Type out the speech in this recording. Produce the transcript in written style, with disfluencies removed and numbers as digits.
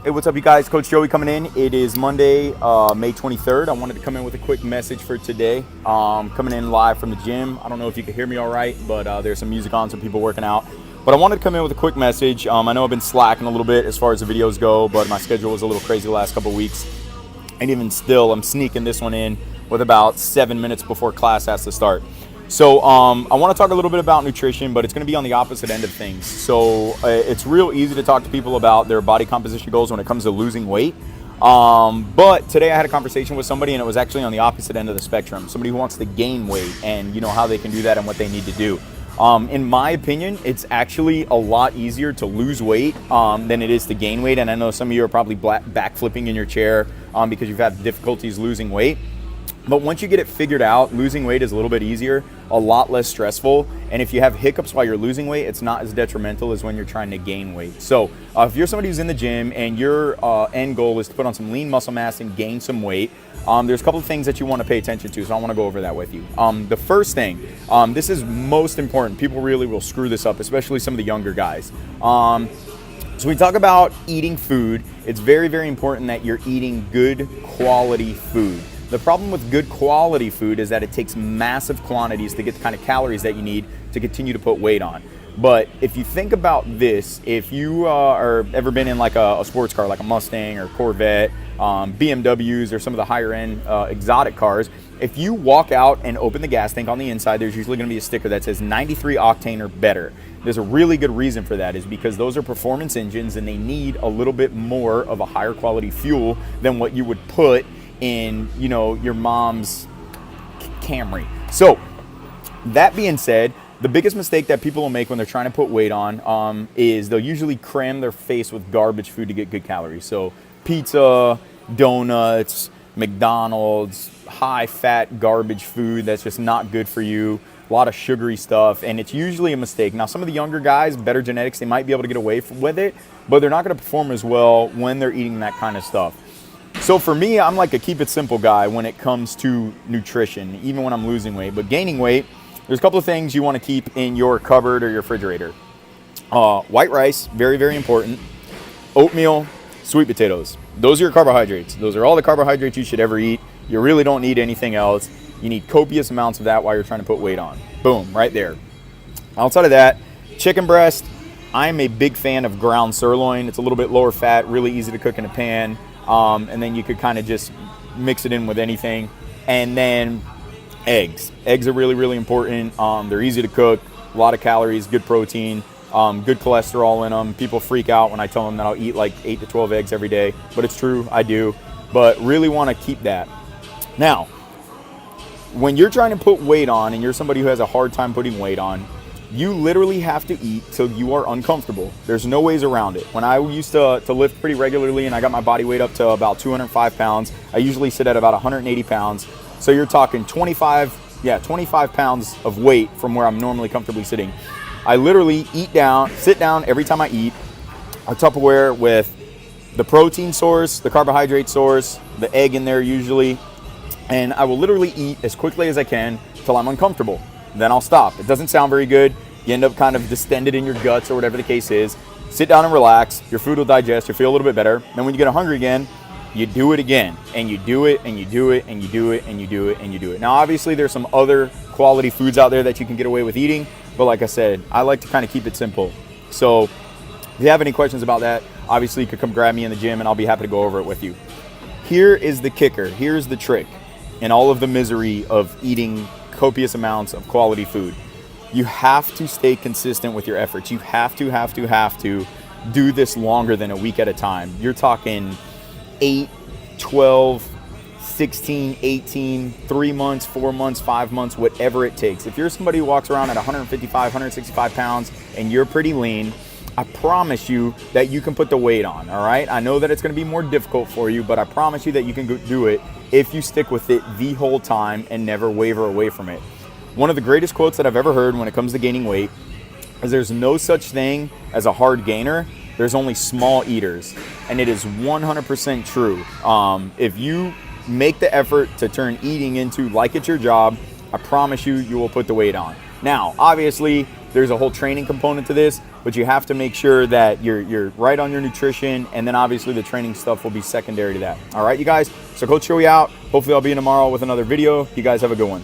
Hey, what's up, you guys? Coach Joey coming in. It is Monday, May 23rd. I wanted to come in with a quick message for today. Coming in live from the gym. I don't know if you can hear me all right, but there's some music on, some people working out. But I wanted to come in with a quick message. I know I've been slacking a little bit as far as the videos go, but my schedule was a little crazy the last couple of weeks. And even still, I'm sneaking this one in with about 7 minutes before class has to start. So I want to talk a little bit about nutrition, but it's going to be on the opposite end of things. So it's real easy to talk to people about their body composition goals when it comes to losing weight. But today I had a conversation with somebody, and it was actually on the opposite end of the spectrum. Somebody who wants to gain weight and how they can do that and what they need to do. In my opinion, it's actually a lot easier to lose weight than it is to gain weight. And I know some of you are probably backflipping in your chair because you've had difficulties losing weight. But once you get it figured out, losing weight is a little bit easier, a lot less stressful. And if you have hiccups while you're losing weight, it's not as detrimental as when you're trying to gain weight. So if you're somebody who's in the gym and your end goal is to put on some lean muscle mass and gain some weight, there's a couple of things that you want to pay attention to. So I want to go over that with you. The first thing, this is most important. People really will screw this up, especially some of the younger guys. So we talk about eating food. It's very, very important that you're eating good quality food. The problem with good quality food is that it takes massive quantities to get the kind of calories that you need to continue to put weight on. But if you think about this, if you are ever been in like a sports car, like a Mustang or Corvette, BMWs or some of the higher end exotic cars, if you walk out and open the gas tank on the inside, there's usually going to be a sticker that says 93 octane or better. There's a really good reason for that, is because those are performance engines and they need a little bit more of a higher quality fuel than what you would put in your mom's Camry. So that being said, the biggest mistake that people will make when they're trying to put weight on is they'll usually cram their face with garbage food to get good calories. So pizza, donuts, McDonald's, high fat garbage food that's just not good for you, a lot of sugary stuff, and it's usually a mistake. Now some of the younger guys, better genetics, they might be able to get away with it, but they're not going to perform as well when they're eating that kind of stuff. So for me, I'm like a keep it simple guy when it comes to nutrition, even when I'm losing weight. But gaining weight, there's a couple of things you want to keep in your cupboard or your refrigerator. White rice, very, very important. Oatmeal, sweet potatoes. Those are your carbohydrates. Those are all the carbohydrates you should ever eat. You really don't need anything else. You need copious amounts of that while you're trying to put weight on. Boom, right there. Outside of that, chicken breast. I'm a big fan of ground sirloin. It's a little bit lower fat, really easy to cook in a pan. And then you could kind of just mix it in with anything. And then eggs. Eggs are really, really important. They're easy to cook, a lot of calories, good protein, good cholesterol in them. People freak out when I tell them that I'll eat like 8 to 12 eggs every day, but it's true, I do. But really want to keep that. Now, when you're trying to put weight on and you're somebody who has a hard time putting weight on, you literally have to eat till you are uncomfortable. There's no ways around it. When I used to lift pretty regularly and I got my body weight up to about 205 pounds, I usually sit at about 180 pounds. So you're talking 25 pounds of weight from where I'm normally comfortably sitting. I literally sit down every time I eat, a Tupperware with the protein source, the carbohydrate source, the egg in there usually, and I will literally eat as quickly as I can till I'm uncomfortable. Then I'll stop. It doesn't sound very good. You end up kind of distended in your guts or whatever the case is. Sit down and relax. Your food will digest. You'll feel a little bit better. Then when you get hungry again, you do it again. And you do it, and you do it, and you do it, and you do it, and you do it. Now, obviously, there's some other quality foods out there that you can get away with eating. But like I said, I like to kind of keep it simple. So if you have any questions about that, obviously you could come grab me in the gym, and I'll be happy to go over it with you. Here is the kicker. Here's the trick in all of the misery of eating copious amounts of quality food. You have to stay consistent with your efforts. You have to do this longer than a week at a time. You're talking 8, 12, 16, 18, 3 months, 4 months, 5 months, whatever it takes. If you're somebody who walks around at 155, 165 pounds and you're pretty lean, I promise you that you can put the weight on, all right? I know that it's gonna be more difficult for you, but I promise you that you can do it if you stick with it the whole time and never waver away from it. One of the greatest quotes that I've ever heard when it comes to gaining weight is there's no such thing as a hard gainer, there's only small eaters. And it is 100% true. If you make the effort to turn eating into like it's your job, I promise you, you will put the weight on. Now, obviously, There's a whole training component to this, but you have to make sure that you're right on your nutrition, and then obviously the training stuff will be secondary to that. All right, you guys. So Coach Joey out. Hopefully I'll be in tomorrow with another video. You guys have a good one.